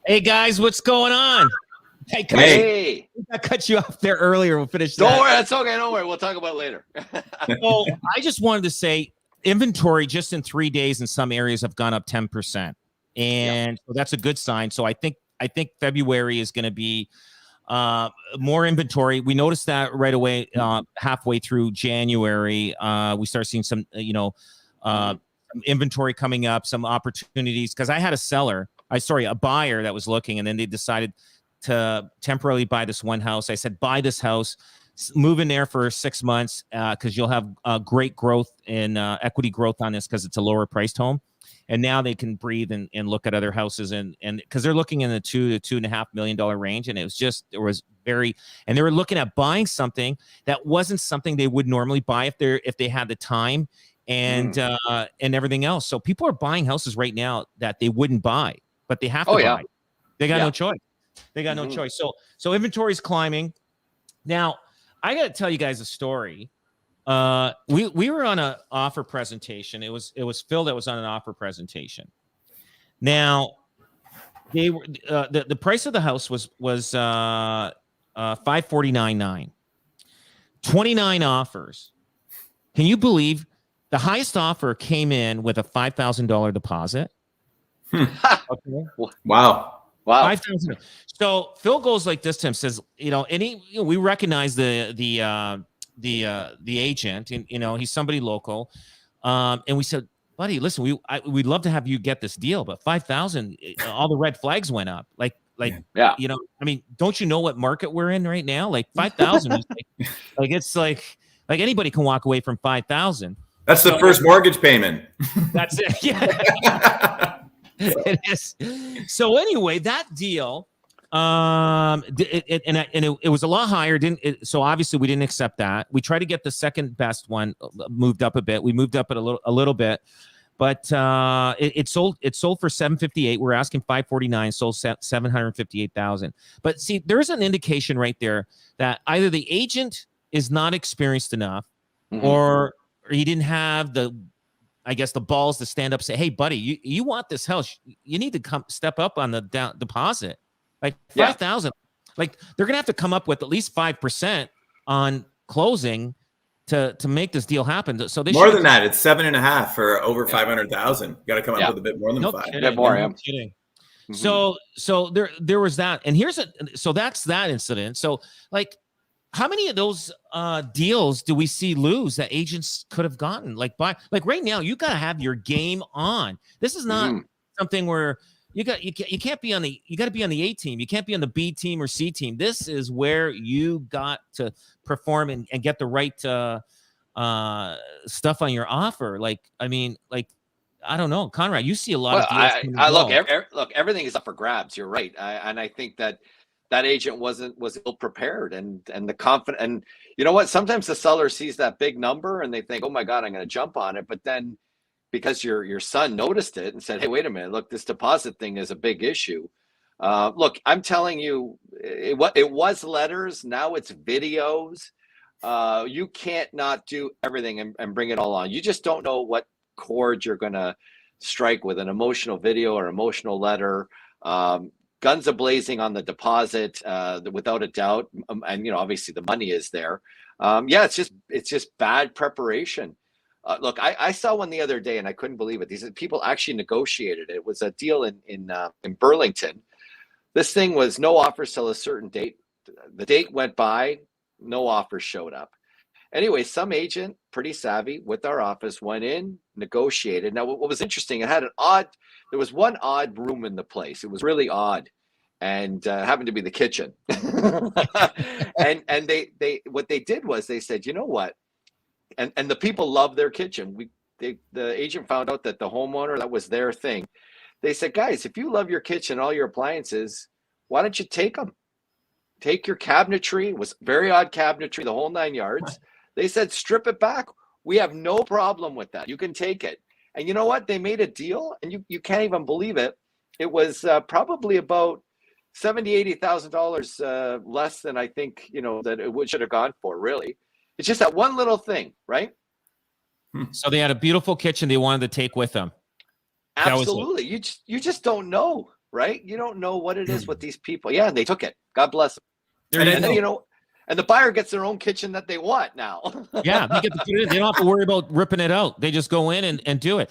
Hey guys, what's going on? Hey. I cut you off there earlier. We'll finish that. Don't worry, that's okay. Don't worry. We'll talk about it later. So I just wanted to say inventory just in 3 days in some areas have gone up 10%. And so that's a good sign. So I think February is going to be more inventory. We noticed that right away halfway through January. We start seeing some, some inventory coming up, some opportunities. Because I had a buyer that was looking, and then they decided to temporarily buy this one house. I said, buy this house, move in there for 6 months because you'll have great growth in equity growth on this because it's a lower priced home. And now they can breathe and look at other houses and because they're looking in the $2 to $2.5 million range. And they were looking at buying something that wasn't something they would normally buy if they had the time and everything else. So people are buying houses right now that they wouldn't buy, but they have to buy. They got no choice. They got no choice. So inventory is climbing. Now, I got to tell you guys a story. We were on an offer presentation. It was Phil that was on an offer presentation. Now, they were the price of the house was $549,900. 29 offers. Can you believe the highest offer came in with a $5,000 deposit? Okay. Wow. 5,000. So Phil goes like this to him, says, we recognize the agent, and he's somebody local, and we said, buddy, listen, we'd love to have you get this deal, but 5,000, all the red flags went up. Don't you know what market we're in right now? Like 5,000 is it's like anybody can walk away from 5,000. That's the first mortgage payment. That's it. Yeah. It is. So anyway, that deal, it was a lot higher. So obviously we didn't accept that. We tried to get the second best one moved up a bit. We moved up it a little bit, but it sold for $758,000. We're asking $549,000, sold $758,000. But see, there's an indication right there that either the agent is not experienced enough, or he didn't have the balls to stand up and say, hey, buddy, you want this house. You need to step up on the deposit. Like 5,000. Like they're going to have to come up with at least 5% on closing to make this deal happen. So they more than that. It's 7.5 for over 500,000. You got to come up with a bit more than 5. Kidding. More. I'm kidding. So there was that. And so that's that incident. So like, how many of those deals do we see lose that agents could have gotten? Like right now, you got to have your game on. This is not something where you can't be on the, you got to be on the A team. You can't be on the B team or C team. This is where you got to perform and get the right stuff on your offer. I don't know, Conrad, you see a lot of deals. Look, everything is up for grabs. You're right. And I think that agent was ill prepared and the confident, and you know what? Sometimes the seller sees that big number and they think, oh my God, I'm going to jump on it. But then because your son noticed it and said, hey, wait a minute, look, this deposit thing is a big issue. Look, I'm telling you, it was letters. Now it's videos. You can't not do everything and bring it all on. You just don't know what chord you're going to strike with an emotional video or emotional letter. Guns a-blazing on the deposit, without a doubt, and obviously the money is there. It's just bad preparation. Look, I saw one the other day and I couldn't believe it. These people actually negotiated it. It was a deal in Burlington. This thing was no offers till a certain date. The date went by, no offers showed up. Anyway, some agent, pretty savvy with our office, went in, negotiated. Now, what was interesting, there was one odd room in the place. It was really odd, and happened to be the kitchen. and they what they did was they said, you know what? And the people love their kitchen. The agent found out that the homeowner, that was their thing. They said, guys, if you love your kitchen, all your appliances, why don't you take them? Take your cabinetry. It was very odd cabinetry, the whole 9 yards. They said, strip it back. We have no problem with that. You can take it. And you know what? They made a deal, and you can't even believe it. It was probably about $70,000, $80,000 less than I think, that it should have gone for, really. It's just that one little thing, right? So they had a beautiful kitchen they wanted to take with them. Absolutely. You just don't know. right? You don't know what it is with these people. Yeah, and they took it. God bless them. And And then, you know, and the buyer gets their own kitchen that they want now. Yeah, they get to put it in. They don't have to worry about ripping it out. They just go in and do it.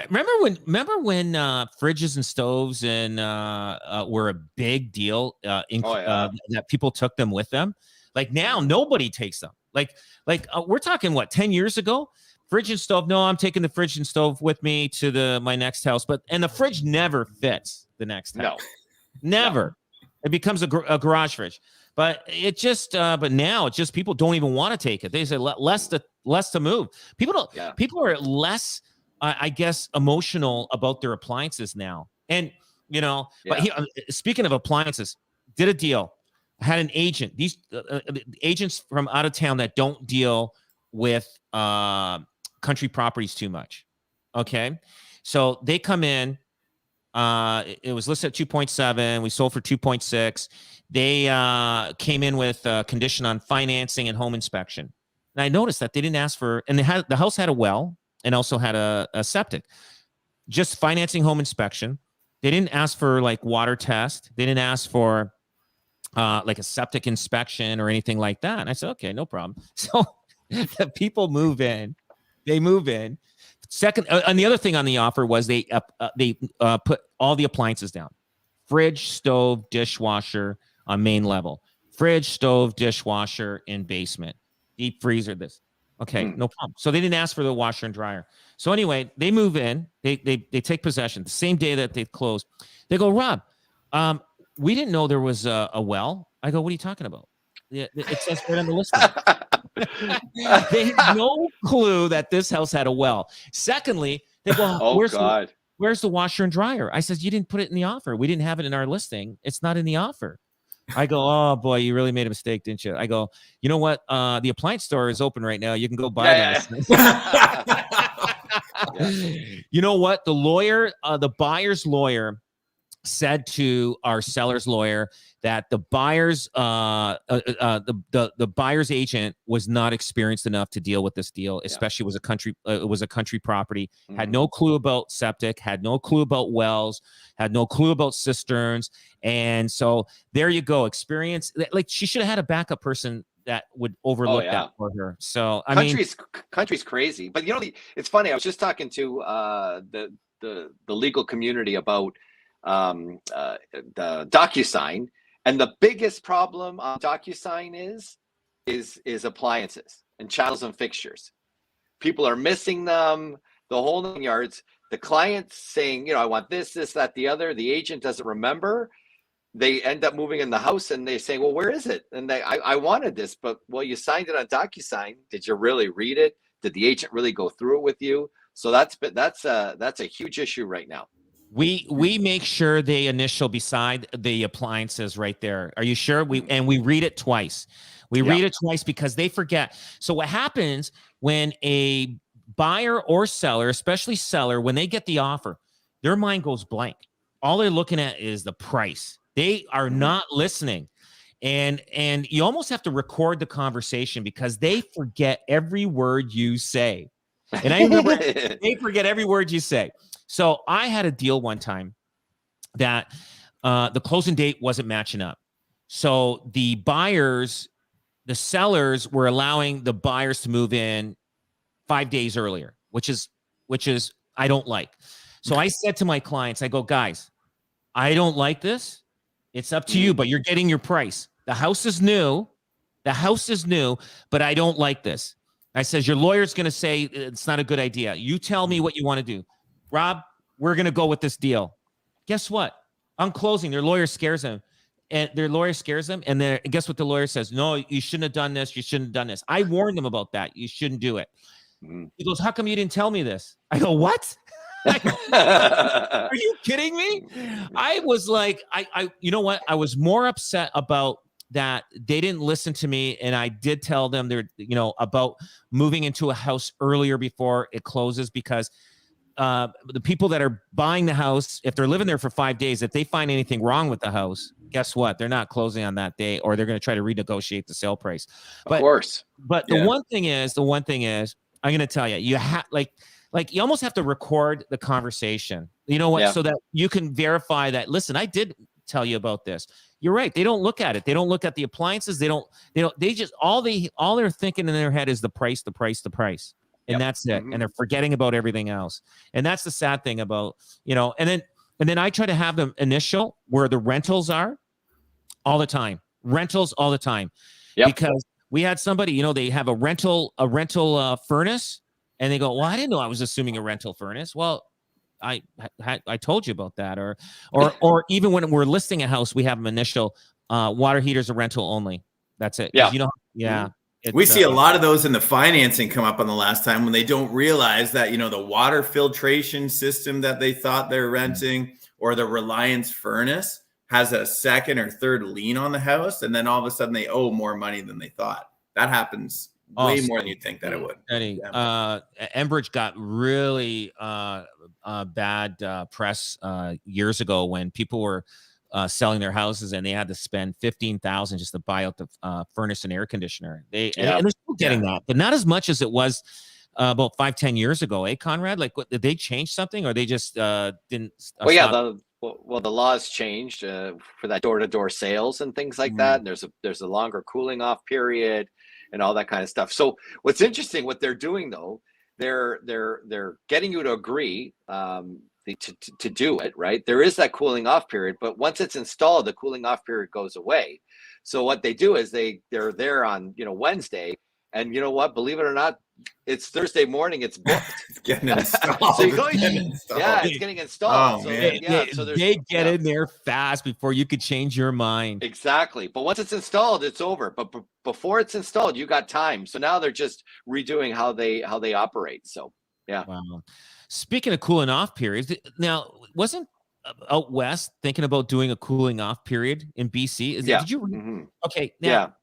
Remember when fridges and stoves and were a big deal, that people took them with them? Like now, nobody takes them. Like we're talking what, 10 years ago? Fridge and stove. No, I'm taking the fridge and stove with me to my next house. And the fridge never fits the next house. No, never. No. It becomes a garage fridge. But it just, but now it's just people don't even want to take it. They say less to move. People don't. Yeah. People are less, I guess, emotional about their appliances now. And you know, but speaking of appliances, did a deal. Had an agent. These agents from out of town that don't deal with country properties too much. Okay, so they come in. It was listed at 2.7. We sold for 2.6. They came in with a condition on financing and home inspection. And I noticed that they didn't ask for, and the house had a well and also had a septic. Just financing, home inspection. They didn't ask for like water test. They didn't ask for like a septic inspection or anything like that. And I said, okay, no problem. So the people move in. They move in. Second, and the other thing on the offer was they put all the appliances down: fridge, stove, dishwasher on main level, fridge, stove, dishwasher in basement, deep freezer. This, okay, no problem. So they didn't ask for the washer and dryer. So anyway, they move in. They take possession the same day that they closed. They go, Rob, we didn't know there was a well. I go, what are you talking about? It says right on the listing. They had no clue that this house had a well. Secondly, they go, where's the washer and dryer? I says, you didn't put it in the offer. We didn't have it in our listing. It's not in the offer. I go, oh boy, you really made a mistake, didn't you? I go, you know what? The appliance store is open right now. You can go buy them. You know what? The lawyer, the buyer's lawyer, said to our seller's lawyer that the buyer's the buyer's agent was not experienced enough to deal with this deal, especially it was a country property, had no clue about septic, had no clue about wells, had no clue about cisterns. And so there you go. Experience, like she should have had a backup person that would overlook that for her. So country's crazy. But you know, it's funny. I was just talking to the legal community about the DocuSign, and the biggest problem on DocuSign is appliances and channels and fixtures. People are missing them, the whole 9 yards. The client's saying, you know, I want this, that, the other. The agent doesn't remember. They end up moving in the house and they say, well, where is it? And I wanted this, but well, you signed it on DocuSign. Did you really read it? Did the agent really go through it with you? So that's a huge issue right now. We make sure they initial beside the appliances right there. Are you sure? We read it twice. We read it twice because they forget. So what happens when a buyer or seller, especially seller, when they get the offer, their mind goes blank. All they're looking at is the price. They are not listening. And you almost have to record the conversation because they forget every word you say. And I remember they forget every word you say. So I had a deal one time that the closing date wasn't matching up. So the sellers were allowing the buyers to move in 5 days earlier, which is I don't like. So I said to my clients, I go, guys, I don't like this. It's up to you, but you're getting your price. The house is new. But I don't like this. I says, your lawyer's going to say it's not a good idea. You tell me what you want to do. Rob, we're going to go with this deal. Guess what? On closing, their lawyer scares them. And guess what the lawyer says? No, you shouldn't have done this. You shouldn't have done this. I warned them about that. You shouldn't do it. He goes, how come you didn't tell me this? I go, what? Are you kidding me? I was like, you know what? I was more upset about that they didn't listen to me. And I did tell them about moving into a house earlier before it closes because the people that are buying the house, if they're living there for 5 days, if they find anything wrong with the house, guess what? They're not closing on that day, or they're going to try to renegotiate the sale price. But, of course. But the one thing is, I'm going to tell you, you have like you almost have to record the conversation You know what? So that you can verify that, listen, I did tell you about this. You're right. They don't look at it. They don't look at the appliances. They just, all they're thinking in their head is the price. And that's it. And they're forgetting about everything else. And that's the sad thing about, and then I try to have them initial where the rentals are all the time. Because we had somebody, they have a rental furnace, and they go, well, I didn't know I was assuming a rental furnace. Well, I told you about that. Or even when we're listing a house, we have them initial water heaters are rental only. That's it. Yeah. We see a lot of those in the financing come up on the last time when they don't realize that, the water filtration system that they thought they're renting or the Reliance furnace has a second or third lien on the house. And then all of a sudden they owe more money than they thought. That happens way more than you think that it would. Enbridge got really bad press years ago when people were selling their houses and they had to spend $15,000 just to buy out the furnace and air conditioner. And they're still getting that, but not as much as it was about 5-10 years ago. Conrad? Like, did they change something, or they just didn't? The laws changed for that door-to-door sales and things like that. And there's a longer cooling off period and all that kind of stuff. So what's interesting, what they're doing though, they're getting you to agree to do it, right? There is that cooling off period, but once it's installed, the cooling off period goes away. So what they do is they're there on Wednesday, and you know what? Believe it or not, it's Thursday morning. It's booked. It's getting installed. So it's getting installed. Oh, man. They get in there fast before you could change your mind. Exactly. But once it's installed, it's over. But before it's installed, you got time. So now they're just redoing how they operate. So yeah. Wow. Speaking of cooling off periods, now wasn't out west thinking about doing a cooling off period in BC? Did you? Okay. Now,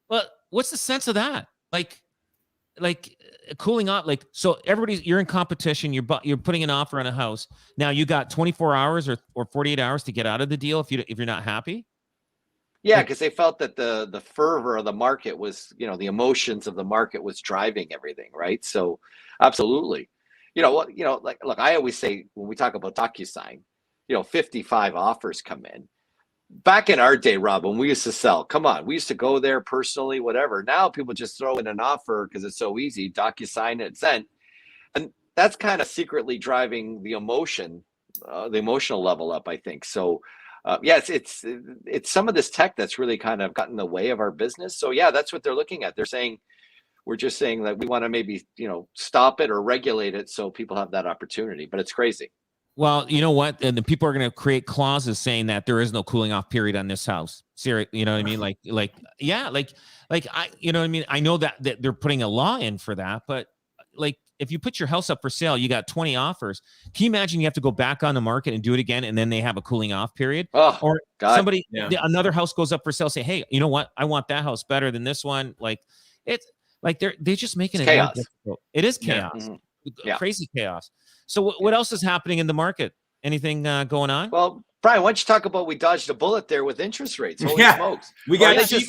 well, what's the sense of that? Like cooling off, so you're in competition. You're putting an offer on a house. Now you got 24 hours or 48 hours to get out of the deal if you're not happy. Yeah, because they felt that the fervor of the market was, the emotions of the market was driving everything, right? So absolutely. Look, I always say when we talk about DocuSign, 55 offers come in. Back in our day, Rob, when we used to sell, come on, we used to go there personally, whatever. Now people just throw in an offer because it's so easy, DocuSign it, sent. And that's kind of secretly driving the emotional level up, I think. So it's some of this tech that's really kind of gotten in the way of our business. So yeah, that's what they're looking at. They're saying, we're just saying that we want to maybe, stop it or regulate it so people have that opportunity, but it's crazy. Well, you know what? And the people are going to create clauses saying that there is no cooling off period on this house. Seriously, you know what I mean? I, you know what I mean? I know that they're putting a law in for that, but if you put your house up for sale, you got 20 offers. Can you imagine you have to go back on the market and do it again, and then they have a cooling off period? Oh, or God. Another house goes up for sale, say, hey, you know what? I want that house better than this one. They're just making it chaos. Difficult. It is chaos. Crazy chaos. So what else is happening in the market? Anything going on? Well, Brian, why don't you talk about we dodged a bullet there with interest rates? Holy smokes. We got cheap.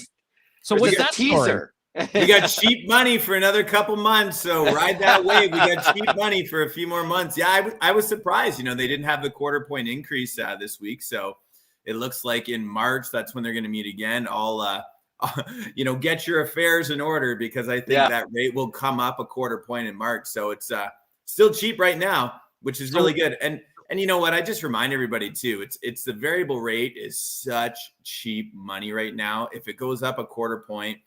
So what's that teaser? We got cheap money for another couple months. So ride that wave. We got cheap money for a few more months. Yeah, I was surprised. They didn't have the quarter point increase this week. So it looks like in March, that's when they're going to meet again. Get your affairs in order, because I think that rate will come up a quarter point in March. So it's still cheap right now, which is really good. And you know what? I just remind everybody too, it's the variable rate is such cheap money right now. If it goes up a quarter point,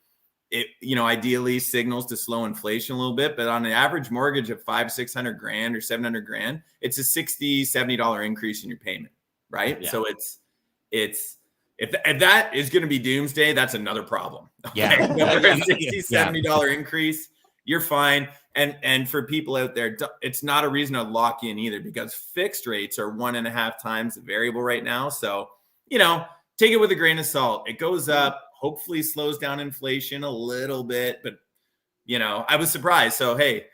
it, ideally signals to slow inflation a little bit, but on an average mortgage of $500,000-600,000 or $700,000, it's a $60-70 increase in your payment. Right. Yeah. So if that is going to be doomsday, that's another problem. Yeah. $60-70 increase, you're fine. And for people out there, it's not a reason to lock in either, because fixed rates are 1.5 times the variable right now. So, take it with a grain of salt. It goes up, hopefully slows down inflation a little bit, but I was surprised. So, hey,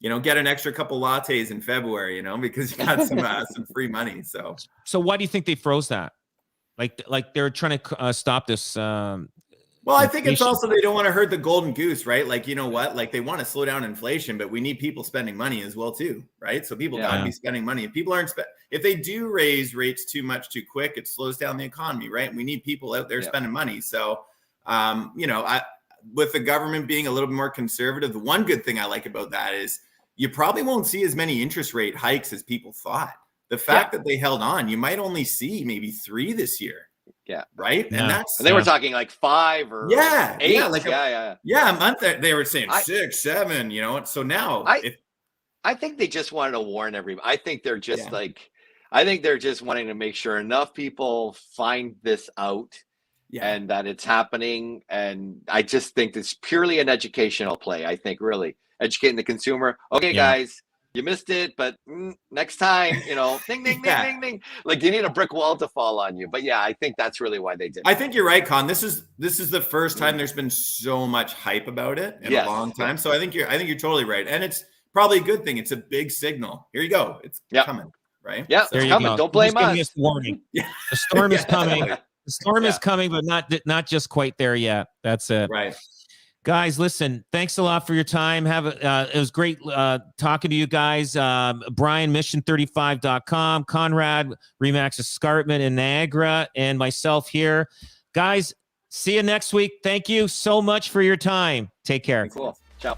get an extra couple lattes in February, because you got some free money. So why do you think they froze that? Like they're trying to stop this Well, I think it's also they don't want to hurt the golden goose, right? Like, you know what? Like they want to slow down inflation, but we need people spending money as well too, right? So people got to be spending money. If people aren't if they do raise rates too much too quick, it slows down the economy, right? We need people out there spending money. So, you know, with the government being a little bit more conservative, the one good thing I like about that is you probably won't see as many interest rate hikes as people thought. The fact that they held on, you might only see maybe 3 this year. Yeah. Right. Yeah. And that's they were talking like 5 or 8. Yeah. Like a month. They were saying 6, 7, you know. So now I think they just wanted to warn everybody. I think they're just I think they're just wanting to make sure enough people find this out and that it's happening. And I just think it's purely an educational play. I think really educating the consumer. Okay, guys. You missed it, but next time, you know, ding, ding, ding, ding, ding. Like you need a brick wall to fall on you. But yeah, I think that's really why they did it. I think you're right, Con. This is the first time there's been so much hype about it in a long time. So I think you're totally right. And it's probably a good thing. It's a big signal. Here you go. It's coming, right? Yeah, so, it's coming. Don't blame us. Us warning. The storm is coming. The storm is coming, but not just quite there yet. That's it. Right. Guys, listen, thanks a lot for your time. It was great talking to you guys. Brian, mission35.com, Conrad, Remax Escarpment in Niagara, and myself here. Guys, see you next week. Thank you so much for your time. Take care. Cool. Ciao.